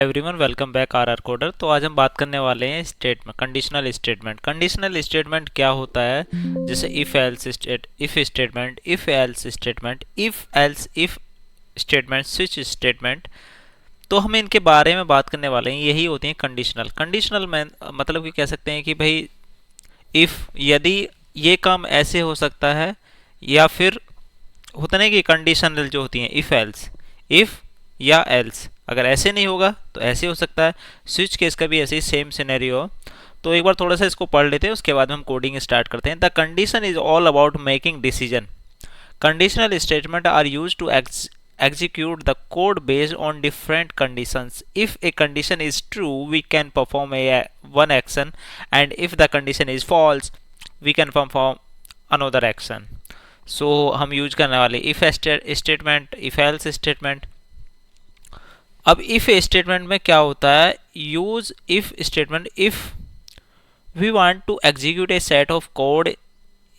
Everyone welcome back our coder. तो आज हम बात करने वाले हैं statement, conditional statement. Conditional statement क्या होता है? जैसे if else statement, if else statement, if statement, switch statement. तो हम इनके बारे में बात करने वाले हैं। यही होती हैं कंडीशनल। कंडीशनल में मतलब कि कह सकते हैं कि भाई इफ, यदि ये काम ऐसे हो सकता है, या फिर होता नहीं कि कंडीशनल जो होती हैं इफ एल्स, इफ या एल्स, अगर ऐसे नहीं होगा तो ऐसे हो सकता है। स्विच केस का भी ऐसे ही सेम सिनेरियो। तो एक बार थोड़ा सा इसको पढ़ लेते हैं, उसके बाद हम कोडिंग स्टार्ट करते हैं। The condition is all about making decision. Conditional statement are use to execute the code based on different conditions. If a condition is true, we can perform one action, and if the condition is false, we can perform another action. So हम use करने वाले if statement, if else statement. अब if statement में क्या होता है? Use if statement if we want to execute a set of code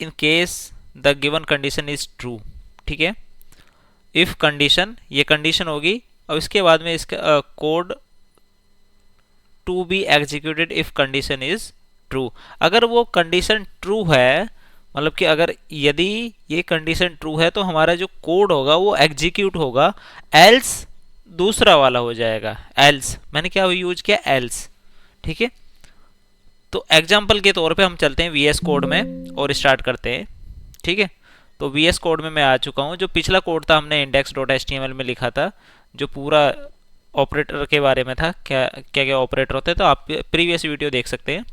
in case the given condition is true. ठीक है, इफ कंडीशन, ये कंडीशन होगी और इसके बाद में इसका code to be executed if condition is true. अगर वो कंडीशन ट्रू है, मतलब कि अगर यदि ये कंडीशन ट्रू है तो हमारा जो कोड होगा वो एग्जीक्यूट होगा, एल्स दूसरा वाला हो जाएगा। एल्स मैंने क्या यूज किया? एल्स। ठीक है, तो एग्जाम्पल के तौर पे हम चलते हैं वीएस कोड में और स्टार्ट करते हैं। ठीक है, तो वीएस कोड में मैं आ चुका हूँ। जो पिछला कोड था हमने index.html में लिखा था, जो पूरा ऑपरेटर के बारे में था, क्या क्या क्या ऑपरेटर होते हैं, तो आप प्रीवियस वीडियो देख सकते हैं।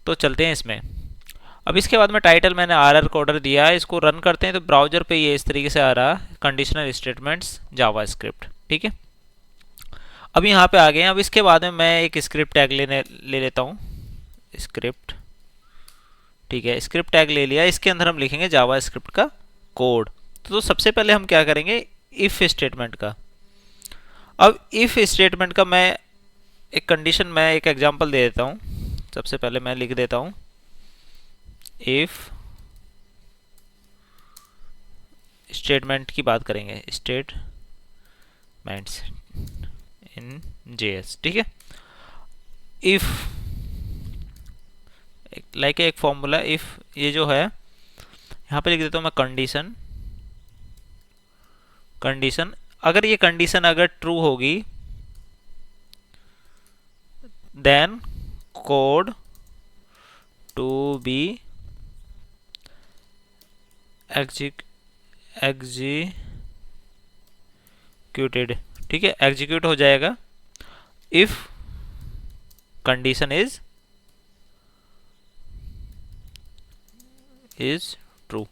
तो चलते हैं इसमें। अब इसके बाद में टाइटल मैंने आर कोडर दिया है, इसको रन करते हैं तो ब्राउजर पे ये इस तरीके से आ रहा, कंडीशनल स्टेटमेंट्स जावा स्क्रिप्ट। ठीक है, अब यहाँ पे आ गए हैं। अब इसके बाद में मैं एक स्क्रिप्ट टैग ले लेता हूँ, स्क्रिप्ट। ठीक है, स्क्रिप्ट टैग ले लिया। इसके अंदर हम लिखेंगे जावा स्क्रिप्ट का कोड। तो सबसे पहले हम क्या करेंगे? इफ स्टेटमेंट का। अब इफ स्टेटमेंट का मैं एक कंडीशन, मैं एक एग्जांपल दे देता हूँ। सबसे पहले मैं लिख देता हूँ इफ स्टेटमेंट की बात करेंगे, स्टेटमेंट्स इन जेएस। ठीक है, इफ लाइक एक फॉर्मूला, इफ ये जो है यहाँ पे लिख देता हूँ मैं कंडीशन। कंडीशन, अगर ये कंडीशन अगर ट्रू होगी then code to be executed. ठीक है, एग्जीक्यूट हो जाएगा इफ कंडीशन इज ट्रू।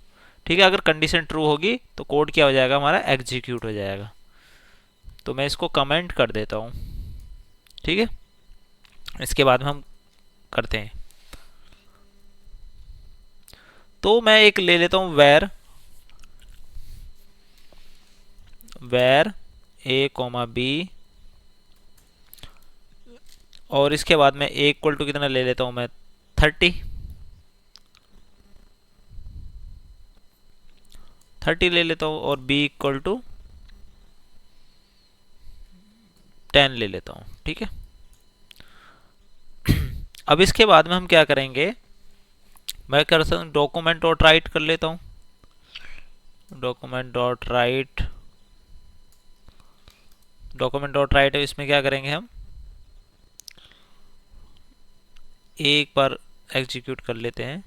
ठीक है, अगर कंडीशन ट्रू होगी तो कोड क्या हो जाएगा? हमारा एग्जीक्यूट हो जाएगा। तो मैं इसको कमेंट कर देता हूँ। ठीक है, इसके बाद में हम करते हैं। तो मैं एक ले लेता हूँ वेर ए कॉमा बी, और इसके बाद में ए इक्वल टू कितना ले लेता हूँ मैं? 30 ले लेता हूँ, और b इक्वल टू 10 ले लेता हूँ। ठीक है, अब इसके बाद में हम क्या करेंगे? मैं कर सकता हूँ डॉक्यूमेंट डॉट राइट कर लेता हूँ। Document dot right, document dot right है, इसमें क्या करेंगे हम? एक बार एग्जीक्यूट कर लेते हैं,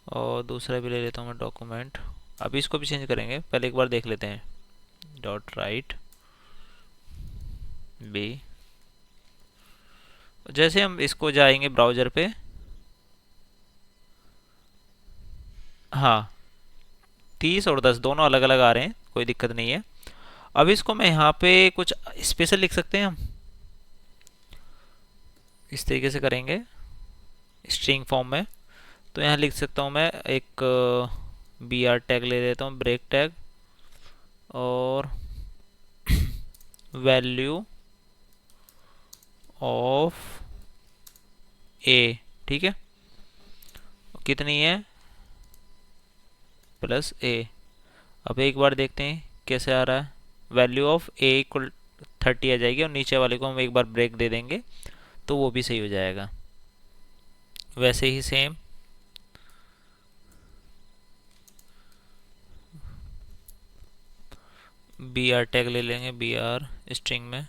और दूसरा भी ले लेता हूँ मैं डॉक्यूमेंट। अभी इसको भी चेंज करेंगे, पहले एक बार देख लेते हैं। डॉट राइट बी, जैसे हम इसको जाएंगे ब्राउज़र पे, हाँ 30 और 10 दोनों अलग अलग आ रहे हैं, कोई दिक्कत नहीं है। अब इसको मैं यहाँ पे कुछ स्पेशल लिख सकते हैं हम, इस तरीके से करेंगे स्ट्रिंग फॉर्म में। तो यहाँ लिख सकता हूँ मैं एक बी आर टैग ले लेता हूँ, ब्रेक टैग, और वैल्यू ऑफ ए। ठीक है, कितनी है? प्लस ए। अब एक बार देखते हैं कैसे आ रहा है। वैल्यू ऑफ ए इक्वल 30 आ जाएगी और नीचे वाले को हम एक बार ब्रेक दे देंगे तो वो भी सही हो जाएगा। वैसे ही सेम बी आर टैग ले लेंगे, बी आर स्ट्रिंग में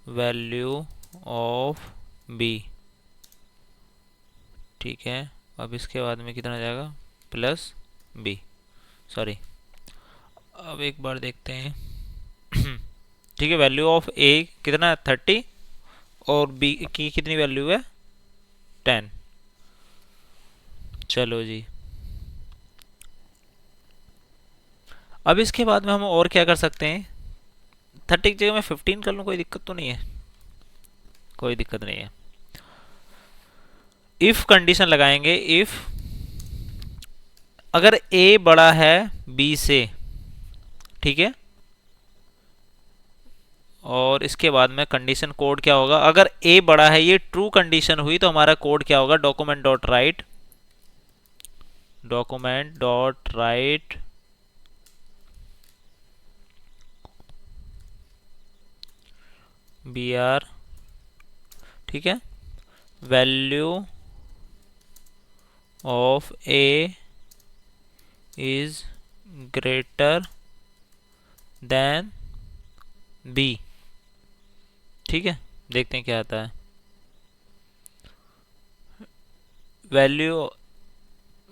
वैल्यू ऑफ बी, ठीक है। अब इसके बाद में कितना जाएगा, प्लस बी, सॉरी। अब एक बार देखते हैं ठीक है, वैल्यू ऑफ ए कितना है 30 और बी की कितनी वैल्यू है 10। चलो जी, अब इसके बाद में हम और क्या कर सकते हैं, 30 की जगह मैं 15 कर लूँ, कोई दिक्कत तो नहीं है, कोई दिक्कत नहीं है। इफ कंडीशन लगाएंगे, इफ अगर ए बड़ा है बी से, ठीक है, और इसके बाद में कंडीशन कोड क्या होगा, अगर ए बड़ा है, ये ट्रू कंडीशन हुई तो हमारा कोड क्या होगा, document dot write B R, ठीक है, value of A is greater than B, ठीक है। देखते हैं क्या आता है। वैल्यू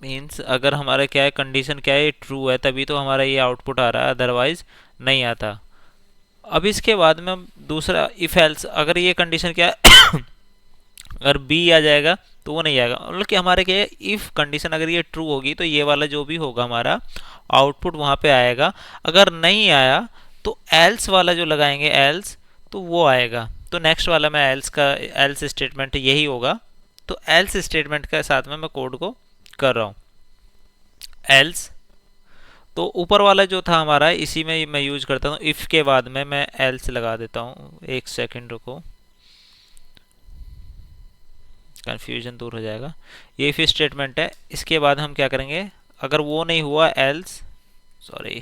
मीन्स अगर हमारा क्या है, कंडीशन क्या है, ट्रू है तभी तो हमारा ये आउटपुट आ रहा है, अदरवाइज नहीं आता। अब इसके बाद में हम दूसरा इफ एल्स, अगर ये कंडीशन क्या है अगर बी आ जाएगा तो वो नहीं आएगा, मतलब कि हमारे क्या है, इफ कंडीशन अगर ये ट्रू होगी तो ये वाला जो भी होगा हमारा आउटपुट वहाँ पे आएगा, अगर नहीं आया तो एल्स वाला जो लगाएंगे एल्स, तो वो आएगा। तो नेक्स्ट वाला मैं एल्स का, एल्स स्टेटमेंट यही होगा, तो एल्स स्टेटमेंट के साथ में मैं कोड को कर रहा हूँ। एल्स तो ऊपर वाला जो था हमारा, इसी में मैं यूज करता हूँ, इफ़ के बाद में मैं एल्स लगा देता हूँ। एक सेकंड रुको, कन्फ्यूजन दूर हो जाएगा। ये इफ स्टेटमेंट है, इसके बाद हम क्या करेंगे, अगर वो नहीं हुआ else, sorry,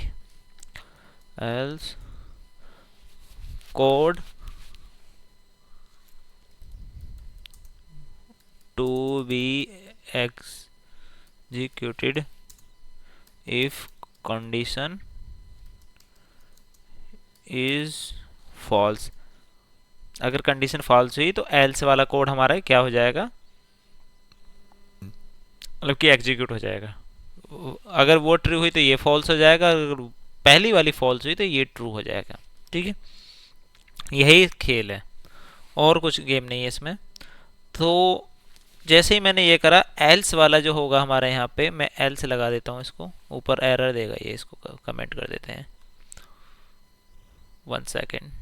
else code to be executed if condition is false। अगर कंडीशन फॉल्स हुई तो एल्स वाला कोड हमारा क्या हो जाएगा, मतलब कि एग्जीक्यूट हो जाएगा। अगर वो ट्रू हुई तो ये फॉल्स हो जाएगा, अगर पहली वाली फॉल्स हुई तो ये ट्रू हो जाएगा, ठीक है। यही खेल है, और कुछ गेम नहीं है इसमें। तो जैसे ही मैंने ये करा, एल्स वाला जो होगा हमारे यहाँ पे, मैं एल्स लगा देता हूँ, इसको ऊपर एरर देगा ये, इसको कमेंट कर देते हैं, 1 second.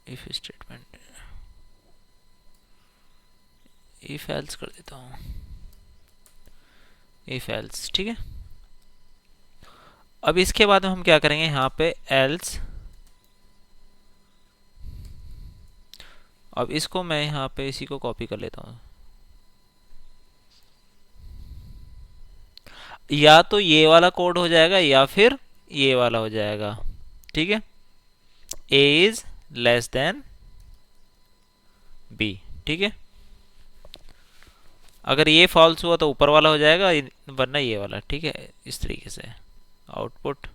If statement, if else कर देता हूँ, इफ एल्स, ठीक है। अब इसके बाद हम क्या करेंगे, यहाँ पे एल्स, अब इसको मैं यहाँ पे इसी को कॉपी कर लेता हूँ, या तो ये वाला कोड हो जाएगा या फिर ये वाला हो जाएगा, ठीक है। a is less than b, ठीक है। अगर ये फॉल्स हुआ तो ऊपर वाला हो जाएगा, वरना ये वाला, ठीक है। इस तरीके से आउटपुट,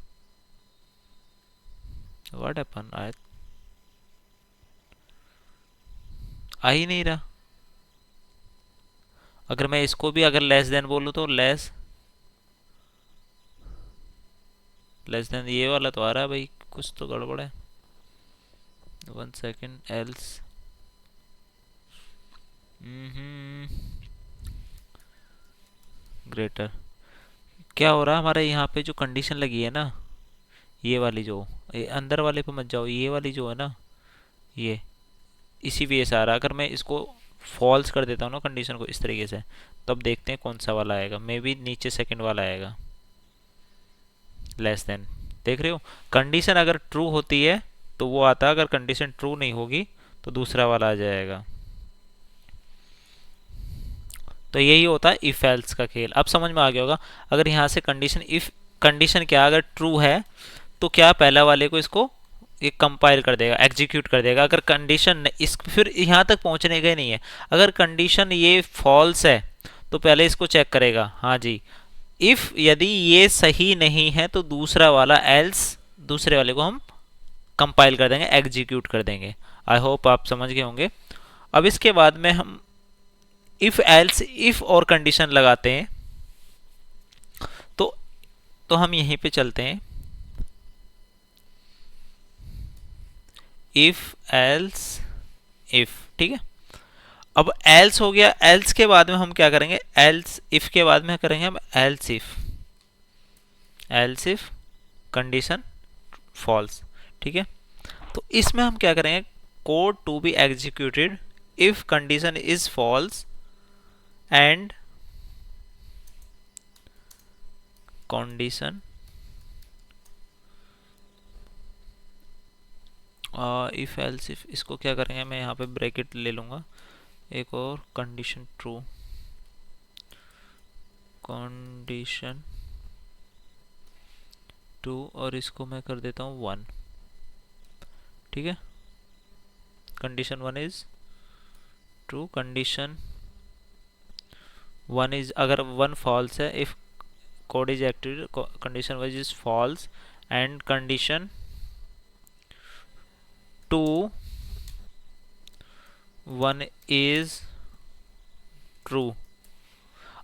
व्हाट हैपन, आ ही नहीं रहा। अगर मैं इसको भी अगर लेस देन बोलूँ तो लेस देन, ये वाला तो आ रहा है भाई, कुछ तो गड़बड़ है। 1 सेकेंड, एल्स, ग्रेटर, क्या हो रहा है हमारे यहाँ पे जो कंडीशन लगी है ना, ये वाली जो, अंदर वाले पे मत जाओ, ये वाली जो है ना, ये इसी वजह से आ रहा है। अगर मैं इसको फॉल्स कर देता हूँ ना कंडीशन को इस तरीके से, तो अब देखते हैं कौन सा वाला आएगा, मे बी नीचे सेकंड वाला आएगा, लेस देन। देख रहे हो, कंडीशन अगर ट्रू होती है तो वो आता है, अगर कंडीशन ट्रू नहीं होगी तो दूसरा वाला आ जाएगा। तो यही होता है इफ एल्स का खेल। अब समझ में आ गया होगा। अगर यहाँ से कंडीशन, इफ कंडीशन क्या, अगर ट्रू है तो क्या पहला वाले को इसको ये कंपाइल कर देगा, एग्जीक्यूट कर देगा। अगर कंडीशन इस फिर यहाँ तक पहुँचने का ही नहीं है, अगर कंडीशन ये फॉल्स है तो पहले इसको चेक करेगा, हाँ जी। इफ यदि ये सही नहीं है तो दूसरा वाला एल्स, दूसरे वाले को हम कंपाइल कर देंगे, एग्जीक्यूट कर देंगे। आई होप आप समझ गए होंगे। अब इसके बाद में हम इफ एल्स इफ और कंडीशन लगाते हैं। तो हम यहीं पे चलते हैं, इफ एल्स इफ, ठीक है। अब एल्स हो गया, एल्स के बाद में हम क्या करेंगे, एल्स इफ के बाद में करेंगे हम else if, else if condition false, ठीक है। तो इसमें हम क्या करेंगे, code to be executed if condition is false and condition if else if, इसको क्या करेंगे, मैं यहाँ पे ब्रैकेट ले लूँगा एक और, कंडीशन ट्रू, कंडीशन टू, और इसको मैं कर देता हूँ 1, ठीक है। Condition 1 is true, condition 1 is, अगर 1 फॉल्स है, if code is active, condition 1 is false and condition 2 1 is true.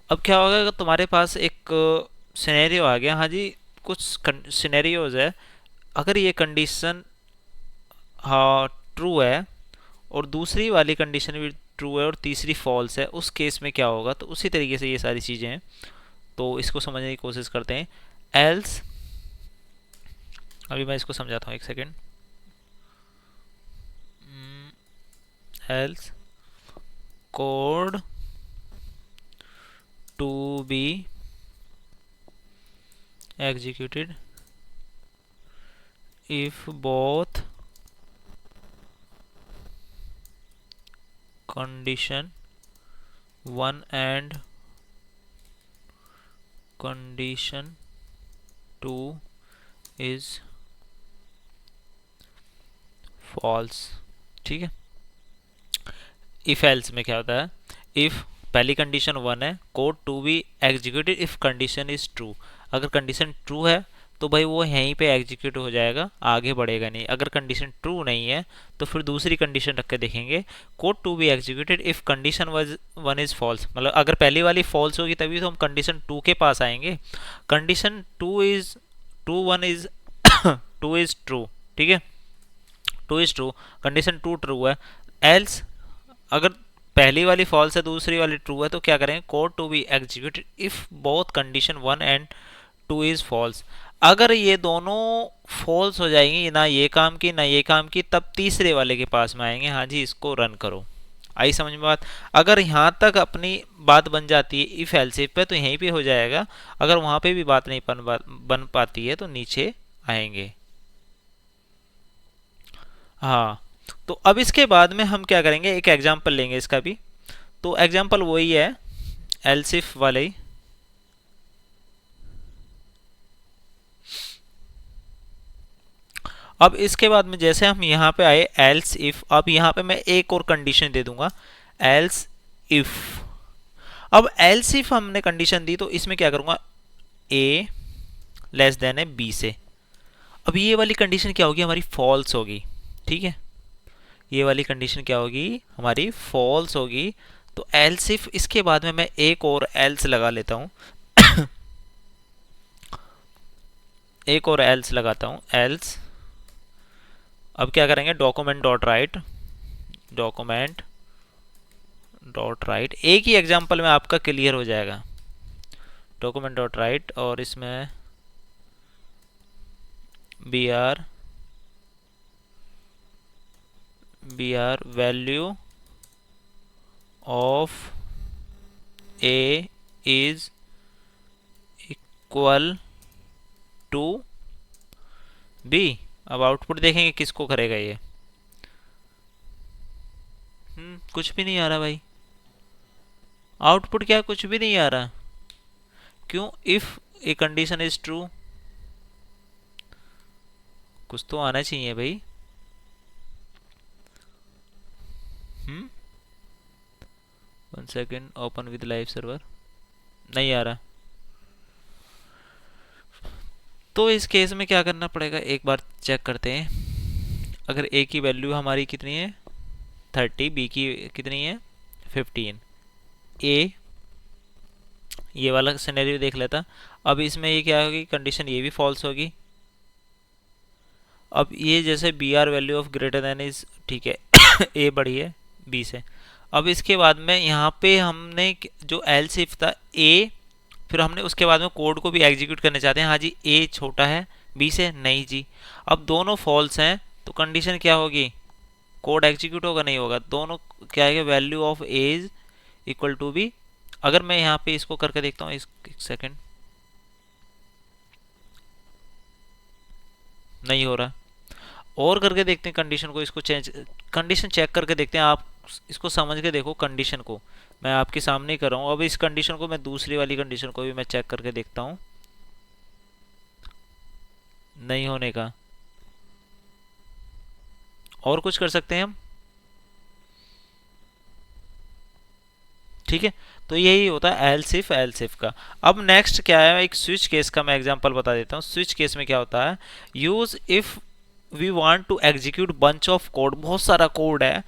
अब क्या होगा, अगर तुम्हारे पास एक सिनेरियो आ गया, हाँ जी, कुछ सिनेरियोज है, अगर ये कंडीशन हाँ ट्रू है और दूसरी वाली कंडीशन भी ट्रू है और तीसरी फॉल्स है, उस केस में क्या होगा। तो उसी तरीके से ये सारी चीज़ें हैं, तो इसको समझने की कोशिश करते हैं। एल्स, अभी मैं इसको समझाता हूँ, एक second. Else code to be executed if both condition 1 and condition 2 is false, ठीक है। इफ एल्स में क्या होता है, इफ पहली कंडीशन 1 है, code to be executed if condition is true. अगर कंडीशन ट्रू है तो भाई वो यहीं पे एग्जीक्यूट हो जाएगा, आगे बढ़ेगा नहीं। अगर कंडीशन ट्रू नहीं है तो फिर दूसरी कंडीशन रख के देखेंगे, code to be executed if condition 1 is false, मतलब अगर पहली वाली फॉल्स होगी तभी तो हम कंडीशन 2 के पास आएंगे। Condition 2 is true, 1 is 2 is true, ठीक है, 2 इज ट्रू, कंडीशन 2 ट्रू है। एल्स अगर पहली वाली फॉल्स है दूसरी वाली ट्रू है तो क्या करेंगे, code to be executed if both condition 1 and 2 is false. अगर ये दोनों फॉल्स हो जाएंगी, ना ये काम की ना ये काम की, तब तीसरे वाले के पास में आएंगे, हाँ जी इसको रन करो। आई समझ में बात। अगर यहाँ तक अपनी बात बन जाती है इफ एल्स इफ पे तो यहीं पे हो जाएगा, अगर वहाँ पे भी बात नहीं बन पाती है तो नीचे आएंगे। हाँ, तो अब इसके बाद में हम क्या करेंगे, एक एग्जांपल लेंगे इसका भी। तो एग्जांपल वही है एल्स इफ वाले ही। अब इसके बाद में जैसे हम यहाँ पे आए एल्स इफ, अब यहाँ पे मैं एक और कंडीशन दे दूंगा एल्स इफ। अब एल्स इफ हमने कंडीशन दी तो इसमें क्या करूंगा, ए लेस देन है बी से। अब ये वाली कंडीशन क्या होगी, हमारी फॉल्स होगी, ठीक है। ये वाली कंडीशन क्या होगी, हमारी फॉल्स होगी। तो एल्स इफ, इसके बाद में मैं एक और एल्स लगा लेता हूं एक और एल्स लगाता हूं, एल्स। अब क्या करेंगे, document dot right, document dot right, एक ही एग्जांपल में आपका क्लियर हो जाएगा। डॉक्यूमेंट डॉट राइट और इसमें B R value of A is equal to B. अब आउटपुट देखेंगे किसको करेगा ये। कुछ भी नहीं आ रहा भाई, आउटपुट क्या, कुछ भी नहीं आ रहा। क्यों, if a condition is true, कुछ तो आना चाहिए भाई। 1 second, open with live server, नहीं आ रहा। तो इस केस में क्या करना पड़ेगा, एक बार चेक करते हैं। अगर ए की वैल्यू हमारी कितनी है 30, बी की कितनी है 15, ए ये वाला सिनेरियो देख लेता। अब इसमें ये क्या होगी, कंडीशन ये भी फॉल्स होगी। अब ये जैसे B R value of greater than is, ठीक है ए बड़ी है बी से। अब इसके बाद में यहाँ पे हमने जो एल्स इफ था ए, फिर हमने उसके बाद में कोड को भी एग्जीक्यूट करना चाहते हैं। हाँ जी, ए छोटा है बी से, नहीं जी। अब दोनों फॉल्स हैं तो कंडीशन क्या होगी, कोड एग्जीक्यूट होगा नहीं होगा, दोनों क्या है, value of A is equal to B. अगर मैं यहाँ पे इसको करके देखता हूँ, एक सेकेंड, नहीं हो रहा, और करके देखते हैं कंडीशन को, इसको चेंज, कंडीशन चेक करके देखते हैं। आप इसको समझ के देखो, कंडीशन को मैं आपके सामने ही कर रहा हूँ। अब इस कंडीशन को मैं दूसरी वाली कंडीशन को भी मैं चेक करके देखता हूँ, नहीं होने का। और कुछ कर सकते हैं हम, ठीक है। तो यही होता है एल्स इफ का। अब नेक्स्ट क्या है, एक स्विच केस का मैं एग्जांपल बता देता हूँ। स्विच केस में क्या होता है, use if we want to execute bunch of code, बहुत सारा कोड है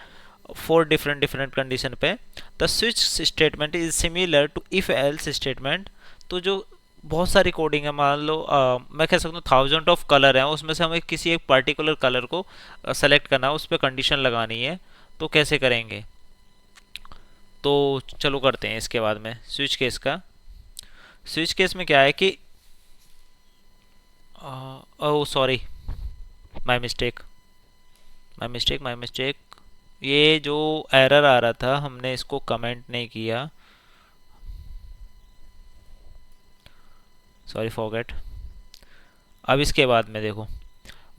फॉर डिफरेंट डिफरेंट कंडीशन पे। The switch statement is similar to if else statement. तो जो बहुत सारी कोडिंग है, मान लो मैं कह सकता हूँ 1000 ऑफ कलर है, उसमें से हमें किसी एक पर्टिकुलर कलर को सेलेक्ट करना है, उस पर कंडीशन लगानी है। तो कैसे करेंगे, तो चलो करते हैं इसके बाद में स्विच केस का। स्विच केस में क्या है कि oh sorry, my mistake my mistake my mistake, ये जो एरर आ रहा था हमने इसको कमेंट नहीं किया, सॉरी फॉरगेट। अब इसके बाद में देखो,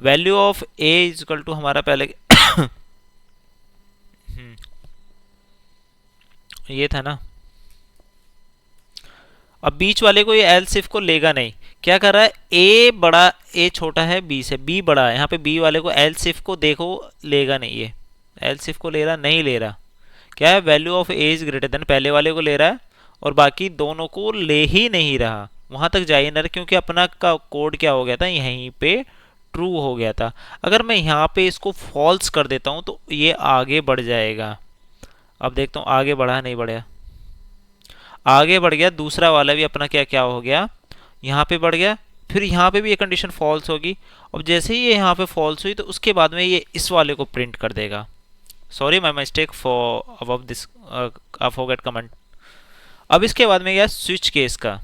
value of A is equal to हमारा पहले ये था ना। अब बीच वाले को, ये एल सिफ को लेगा नहीं, क्या कर रहा है, ए बड़ा, ए छोटा है बी से, बी बड़ा है। यहाँ पे बी वाले को एल सिफ को देखो लेगा नहीं, ये एल सिफ को ले रहा नहीं, ले रहा क्या है, value of A is greater then पहले वाले को ले रहा है, और बाकी दोनों को ले ही नहीं रहा। वहां तक जाइए ना, क्योंकि अपना का कोड क्या हो गया था, यहीं पे ट्रू हो गया था। अगर मैं यहाँ पे इसको फॉल्स कर देता हूँ तो ये आगे बढ़ जाएगा। अब देखता हूँ आगे बढ़ा नहीं बढ़ा, आगे बढ़ गया। दूसरा वाला भी अपना क्या क्या हो गया, यहाँ पे बढ़ गया। फिर यहाँ पे भी ये कंडीशन फॉल्स होगी। अब जैसे ही ये यहाँ पे फॉल्स हुई तो उसके बाद में ये इस वाले को प्रिंट कर देगा। Sorry my mistake for above this, I forgot comment. अब इसके बाद में गया स्विच केस का।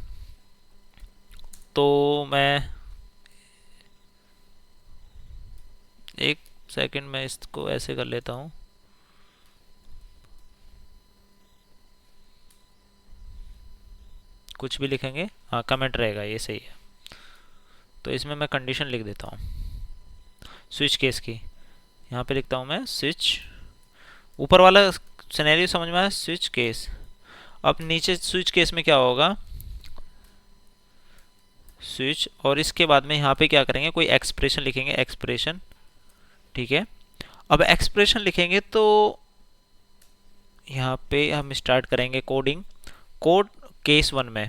तो मैं एक सेकंड में इसको ऐसे कर लेता हूँ, कुछ भी लिखेंगे, हाँ कमेंट रहेगा, ये सही है। तो इसमें मैं कंडीशन लिख देता हूँ स्विच केस की, यहाँ पे लिखता हूँ मैं स्विच, ऊपर वाला सिनेरियो समझ में आया, स्विच केस। अब नीचे स्विच केस में क्या होगा, स्विच, और इसके बाद में यहाँ पे क्या करेंगे, कोई एक्सप्रेशन लिखेंगे, एक्सप्रेशन, ठीक है। अब एक्सप्रेशन लिखेंगे तो यहाँ पे हम स्टार्ट करेंगे कोडिंग, कोड केस 1 में।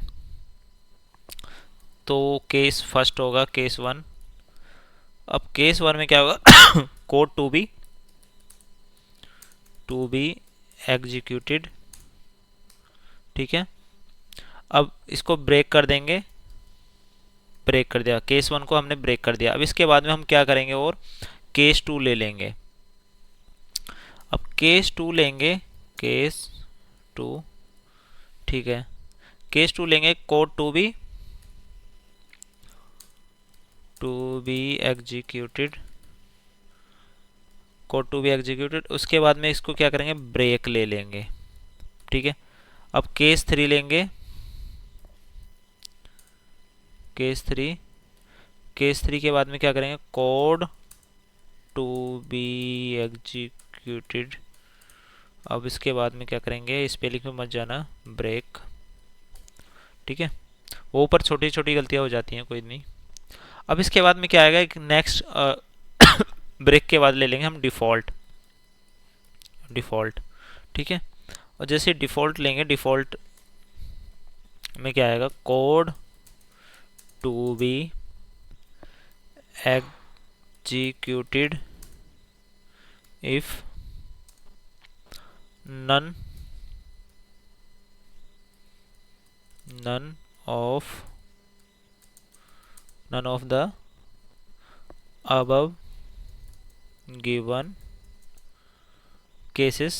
तो केस फर्स्ट होगा केस 1। अब केस 1 में क्या होगा कोड टू बी एग्जीक्यूटेड, ठीक है। अब इसको ब्रेक कर देंगे, ब्रेक कर दिया, केस 1 को हमने ब्रेक कर दिया। अब इसके बाद में हम क्या करेंगे, और केस 2 ले लेंगे। अब केस 2 लेंगे, केस 2, ठीक है, केस 2 लेंगे, code to be executed, code to be executed. उसके बाद में इसको क्या करेंगे, ब्रेक ले लेंगे, ठीक है। अब केस 3 लेंगे, केस 3, केस 3 के बाद में क्या करेंगे, कोड टू बी एग्जीक्यूटेड। अब इसके बाद में क्या करेंगे, स्पेलिंग में मत जाना, ब्रेक, ठीक है। वो ऊपर छोटी छोटी गलतियां हो जाती हैं, कोई नहीं। अब इसके बाद में क्या आएगा, एक नेक्स्ट ब्रेक के बाद ले लेंगे हम डिफ़ॉल्ट, डिफ़ॉल्ट, ठीक है। और जैसे डिफ़ॉल्ट लेंगे, डिफ़ॉल्ट में क्या आएगा, code to be executed if none none of the above given cases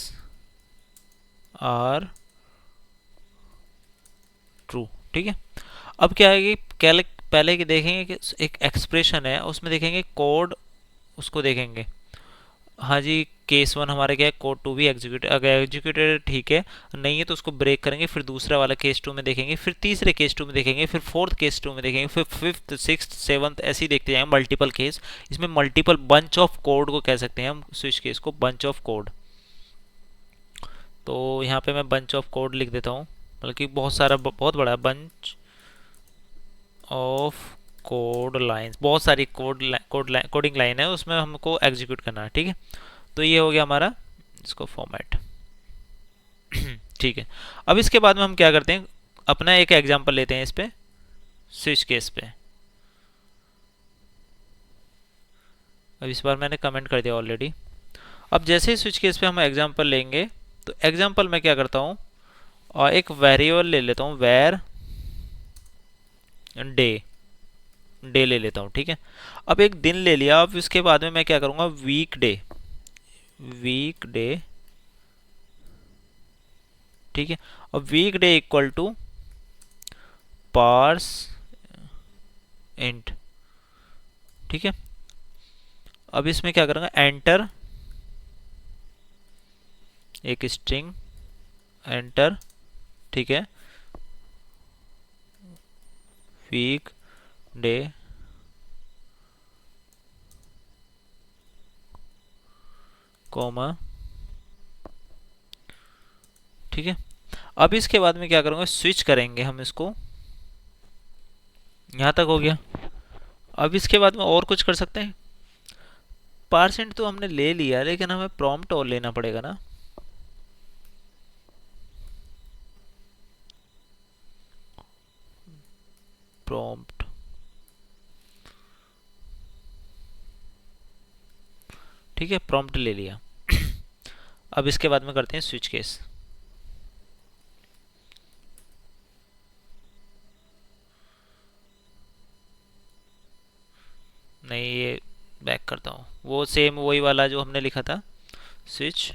are true, ठीक है। अब क्या है कि पहले कि देखेंगे कि एक एक्सप्रेशन है, उसमें देखेंगे कोड, उसको देखेंगे, हाँ जी केस वन हमारे क्या है, कोड टू भी एग्जीक्यूट, अगर एग्जीक्यूटेड ठीक है, नहीं है तो उसको ब्रेक करेंगे, फिर दूसरा वाला केस टू में देखेंगे, फिर तीसरे केस टू में देखेंगे, फिर फोर्थ केस टू में देखेंगे, फिर फिफ्थ सिक्स्थ सेवंथ ऐसे ही देखते जाएंगे, मल्टीपल केस। इसमें मल्टीपल बंच ऑफ कोड को कह सकते हैं हम, स्विच केस को बंच ऑफ कोड। तो यहाँ पे मैं बंच ऑफ कोड लिख देता हूँ, बल्कि बहुत सारा, बहुत बड़ा बंच ऑफ कोड लाइन्स, बहुत सारी कोडिंग लाइन है, उसमें हमको एग्जीक्यूट करना है, ठीक है। तो ये हो गया हमारा इसको फॉर्मेट, ठीक है। अब इसके बाद में हम क्या करते हैं, अपना एक एग्जांपल लेते हैं इस पे, स्विच केस पे। अब इस बार मैंने कमेंट कर दिया ऑलरेडी। अब जैसे ही स्विच केस पे हम एग्जांपल लेंगे, तो एग्जांपल में क्या करता हूँ, और एक वेरिएबल ले लेता हूँ, वेर डे, डे ले लेता हूँ, ठीक है। अब एक दिन ले लिया, अब इसके बाद में मैं क्या करूँगा, वीक डे, वीक डे, ठीक है। अब week day equal to parse int, ठीक है। अब इसमें क्या करूँगा, एंटर एक स्ट्रिंग, एंटर, ठीक है, वीक डे कोमा, ठीक है। अब इसके बाद में क्या करूँगा, स्विच करेंगे हम इसको, यहाँ तक हो गया। अब इसके बाद में और कुछ कर सकते हैं, परसेंट तो हमने ले लिया, लेकिन हमें प्रॉम्प्ट और लेना पड़ेगा ना, प्रॉम्प्ट, ठीक है, प्रॉम्प्ट ले लिया। अब इसके बाद में करते हैं स्विच केस, नहीं ये बैक करता हूँ, वो सेम वही वाला जो हमने लिखा था, स्विच।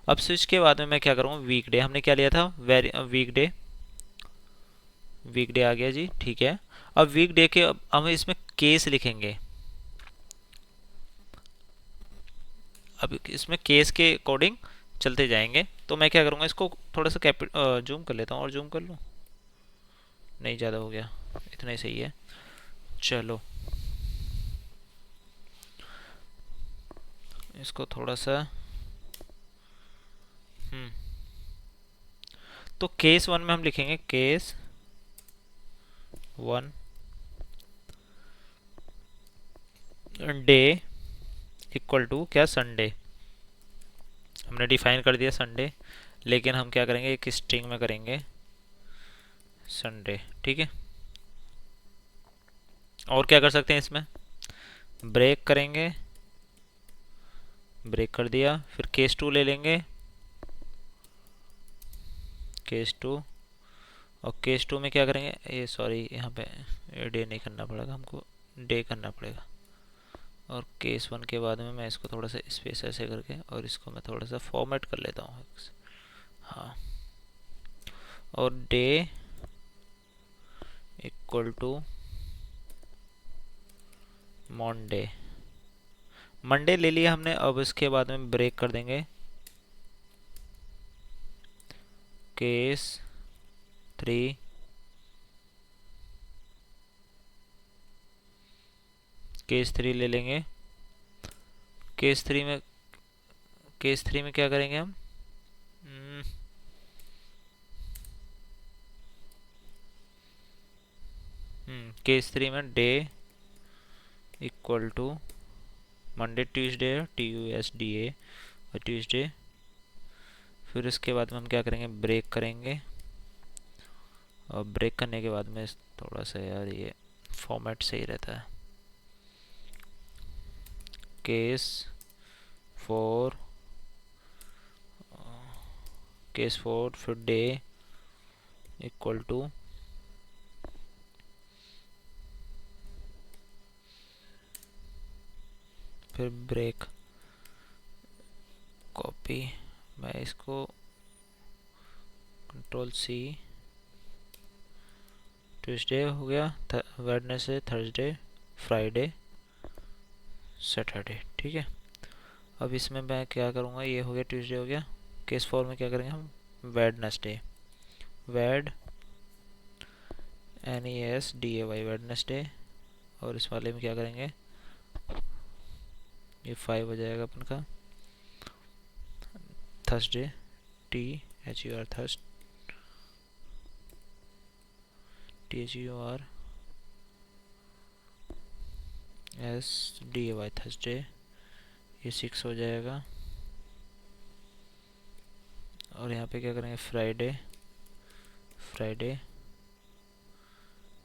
अब स्विच के बाद में मैं क्या करूँगा, वीक डे हमने क्या लिया था, वीक डे, वीक डे आ गया जी, ठीक है। अब वीक डे के, अब हम इसमें केस लिखेंगे, अब इसमें केस के अकॉर्डिंग चलते जाएंगे। तो मैं क्या करूँगा, इसको थोड़ा सा जूम कर लेता हूँ, और जूम कर लूँ, नहीं ज़्यादा हो गया, इतना ही सही है, चलो इसको थोड़ा सा, तो केस वन में हम लिखेंगे, case one day equal to क्या, संडे, हमने डिफाइन कर दिया संडे, लेकिन हम क्या करेंगे, एक स्ट्रिंग में करेंगे संडे, ठीक है। और क्या कर सकते हैं इसमें, ब्रेक करेंगे, ब्रेक कर दिया, फिर केस टू ले लेंगे, केस टू, और केस टू में क्या करेंगे, ये सॉरी यहाँ पे डे नहीं करना पड़ेगा हमको, डे करना पड़ेगा। और केस वन के बाद में मैं इसको थोड़ा सा स्पेस ऐसे करके, और इसको मैं थोड़ा सा फॉर्मेट कर लेता हूँ, हाँ, और day equal to Monday, Monday ले लिया हमने। अब इसके बाद में ब्रेक कर देंगे, केस थ्री, केस थ्री ले लेंगे, केस थ्री में, केस थ्री में क्या करेंगे हम, केस थ्री में day equal to Monday Tuesday TUSDA और ट्यूसडे। फिर इसके बाद में हम क्या करेंगे, ब्रेक करेंगे। और ब्रेक करने के बाद में थोड़ा सा यार ये फॉर्मेट सही रहता है, केस फोर फिर डे इक्वल टू फिर ब्रेक, कॉपी, मैं इसको Ctrl+C, ट्यूसडे हो गया, वेडनेसडे, थर्सडे, फ्राइडे, सैटरडे। ठीक है, अब इसमें मैं क्या करूँगा, ये हो गया ट्यूसडे हो गया। केस 4 में क्या करेंगे हम, वेडनेसडे, वेड NESDAY वेडनेसडे। और इस वाले में क्या करेंगे, ये 5 हो जाएगा अपन का। थर्सडे THUR थर्स THURSDAY थर्सडे, ये 6 हो जाएगा। और यहाँ पे क्या करेंगे, फ्राइडे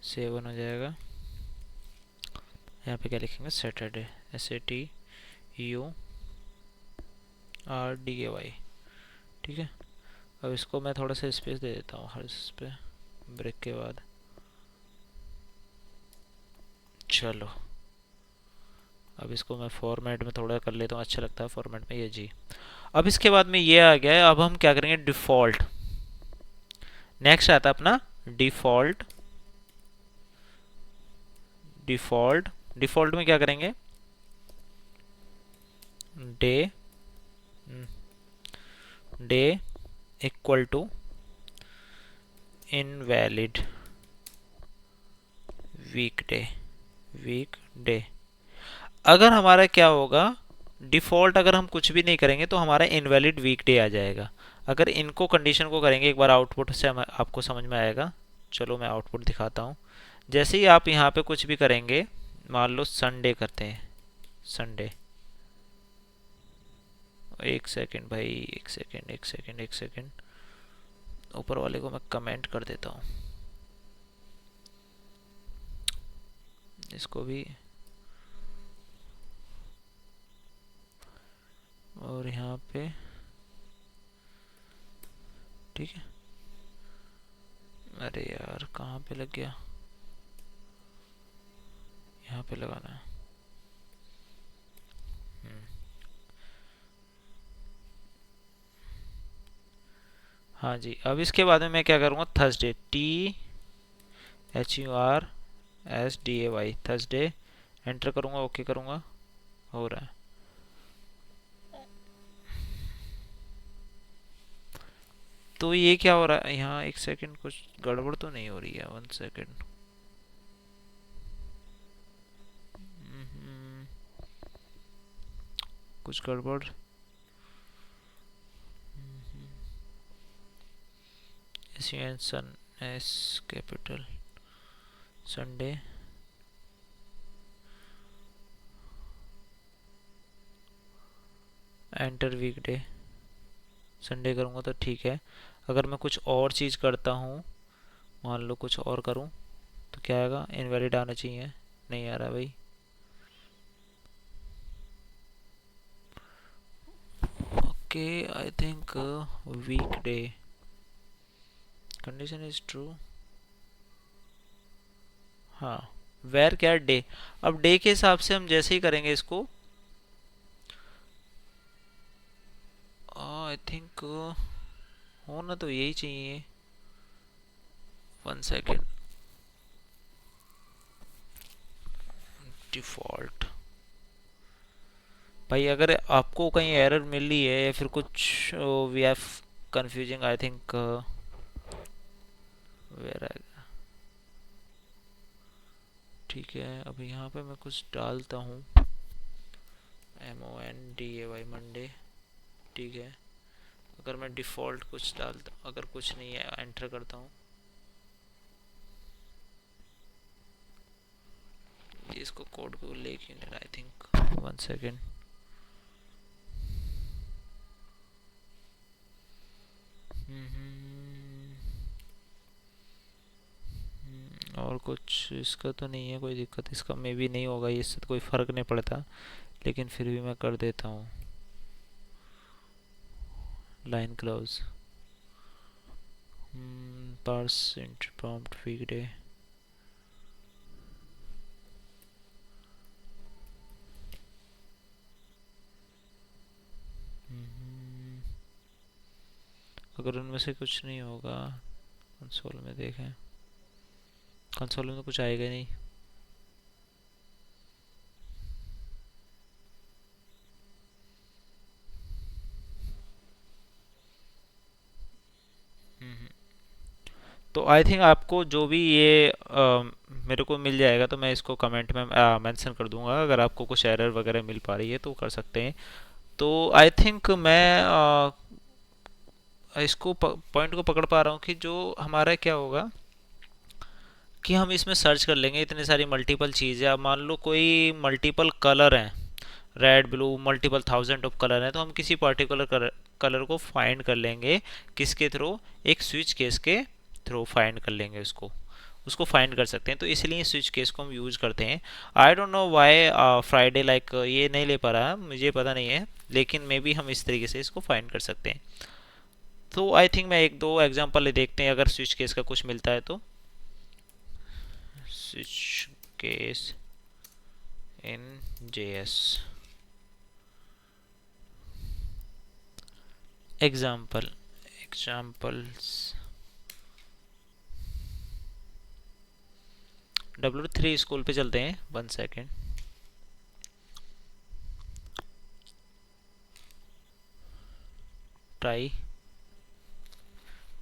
7 हो जाएगा। यहाँ पे क्या लिखेंगे, सैटरडे SATURDAY। ठीक है, अब इसको मैं थोड़ा सा स्पेस दे देता हूँ हर इस पे ब्रेक के बाद। चलो अब इसको मैं फॉर्मेट में थोड़ा कर लेता हूँ, अच्छा लगता है फॉर्मेट में ये जी। अब इसके बाद में ये आ गया है, अब हम क्या करेंगे, डिफ़ॉल्ट। नेक्स्ट आता है अपना डिफ़ॉल्ट। डिफ़ॉल्ट में क्या करेंगे, डे इक्वल टू इनवैलिड वीकडे। अगर हमारा क्या होगा, डिफ़ॉल्ट अगर हम कुछ भी नहीं करेंगे तो हमारा इनवैलिड वीकडे आ जाएगा। अगर इनको कंडीशन को करेंगे एक बार, आउटपुट से आपको समझ में आएगा। चलो मैं आउटपुट दिखाता हूँ। जैसे ही आप यहाँ पे कुछ भी करेंगे, मान लो संडे करते हैं, संडे, एक सेकंड भाई, एक सेकंड, ऊपर वाले को मैं कमेंट कर देता हूँ, इसको भी, और यहाँ पे ठीक है। अरे यार कहाँ पे लग गया, यहाँ पे लगाना है। हाँ जी, अब इसके बाद में मैं क्या करूँगा, थर्सडे THURSDAY थर्सडे एंटर करूँगा, ओके करूँगा, हो रहा है। तो ये क्या हो रहा है यहाँ, एक सेकंड, कुछ गड़बड़ तो नहीं हो रही है, 1 सेकंड। कुछ गड़बड़, सन एस कैपिटल, संडे, एंटर वीकडे, संडे करूँगा तो ठीक है। अगर मैं कुछ और चीज़ करता हूँ, मान लो कुछ और करूँ, तो क्या आएगा, इनवैलिड आना चाहिए, नहीं आ रहा भाई। Okay, I think weekday condition is true. हाँ, वेर क्या है, डे। अब डे के हिसाब से हम जैसे ही करेंगे इसको, आई थिंक होना तो यही चाहिए। 1 सेकेंड, डिफ़ॉल्ट। भाई अगर आपको कहीं एरर मिल रही है या फिर कुछ we have confusing, I think where आएगा। ठीक है, अब यहाँ पे मैं कुछ डालता हूँ, MONDAY मंडे। ठीक है, अगर मैं डिफ़ॉल्ट कुछ डालता, अगर कुछ नहीं है एंटर करता हूँ, इसको कोड को लेके आई थिंक वन सेकेंड। और कुछ इसका तो नहीं है कोई दिक्कत, इसका मे भी नहीं होगा, इससे तो कोई फ़र्क नहीं पड़ता, लेकिन फिर भी मैं कर देता हूँ। Line close, parse enter prompt weekday, अगर उनमें से कुछ नहीं होगा, कंसोल में देखें, कंसोल में तो कुछ आएगा नहीं। तो आई थिंक आपको जो भी ये मेरे को मिल जाएगा तो मैं इसको कमेंट में मेंशन कर दूंगा, अगर आपको कुछ एरर वगैरह मिल पा रही है तो कर सकते हैं। तो आई थिंक मैं इसको पॉइंट को पकड़ पा रहा हूँ कि जो हमारा क्या होगा कि हम इसमें सर्च कर लेंगे इतनी सारी मल्टीपल चीज़ें। अब मान लो कोई मल्टीपल कलर हैं, red blue multiple thousand of colour हैं, तो हम किसी पर्टिकुलर कलर को फाइंड कर लेंगे, किसके थ्रू, एक स्विच केस के थ्रू फाइंड कर लेंगे, उसको उसको फाइंड कर सकते हैं। तो इसलिए स्विच केस को हम यूज करते हैं। I don't know why Friday like ये नहीं ले पा रहा, मुझे पता नहीं है, लेकिन मे बी हम इस तरीके से इसको फाइंड कर सकते हैं। तो आई थिंक मैं एक दो एग्जांपल देखते हैं, अगर स्विच केस का कुछ मिलता है तो। Switch case in JS examples W3 school पे चलते हैं, one second. Try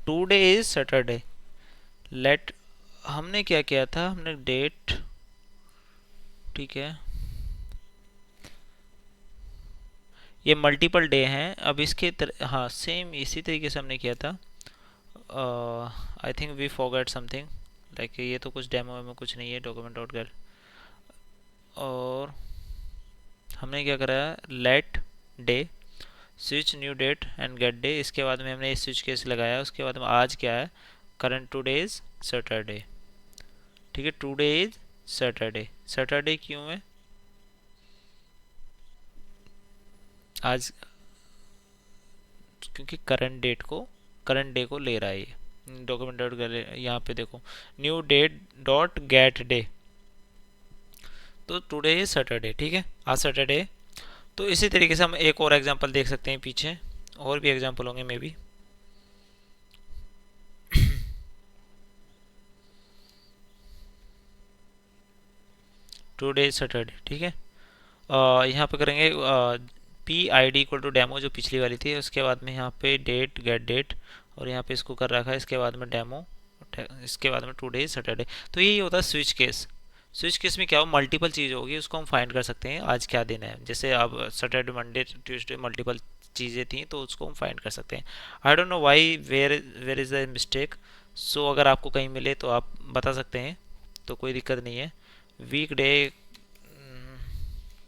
today is Saturday, let, हमने क्या किया था, हमने डेट, ठीक है, ये मल्टीपल डे हैं। अब इसके हाँ सेम इसी तरीके से हमने किया था। I think we forget something, like ये तो कुछ डेमो में कुछ नहीं है, डॉक्यूमेंट आउट कर, और हमने क्या करा, let day switch new date and get day, इसके बाद में हमने ये स्विच केस लगाया, उसके बाद में आज क्या है, करंट टुडे इज सैटरडे, ठीक है, टुडे इज सैटरडे, सैटरडे क्यों है, आज, क्योंकि करंट डे को ले रहा है ये डॉक्यूमेंट डॉट, यहाँ पे देखो new date dot get day, तो टुडे इज सैटरडे, ठीक है, आज सैटरडे। तो इसी तरीके से हम एक और एग्जांपल देख सकते हैं, पीछे और भी एग्जांपल होंगे may be. Today is Saturday, ठीक है, यहाँ पे करेंगे PID इक्वल टू डेमो, जो पिछली वाली थी, उसके बाद में यहाँ पे डेट गेट डेट, और यहाँ पे इसको कर रखा है, इसके बाद में डेमो, इसके बाद में टुडे इज सैटरडे। तो यही होता है स्विच केस। स्विच केस में क्या हो, मल्टीपल चीज़ होगी, उसको हम फाइंड कर सकते हैं आज क्या दिन है, जैसे अब सैटरडे मंडे ट्यूसडे मल्टीपल चीज़ें थी, तो उसको हम फाइंड कर सकते हैं। I don't know why where is the mistake. So अगर आपको कहीं मिले तो आप बता सकते हैं, तो कोई दिक्कत नहीं है। वीक डे,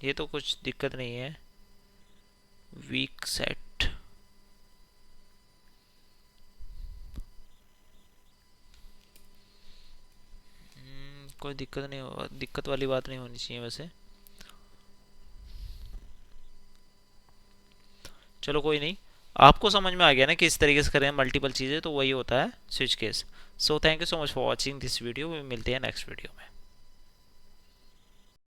ये तो कुछ दिक्कत नहीं है। वीक सेट, कोई दिक्कत नहीं हो, दिक्कत वाली बात नहीं होनी चाहिए वैसे। चलो कोई नहीं, आपको समझ में आ गया ना कि इस तरीके से करें मल्टीपल चीज़ें, तो वही होता है switch case. So thank you so much for watching this video, मिलते हैं नेक्स्ट वीडियो में।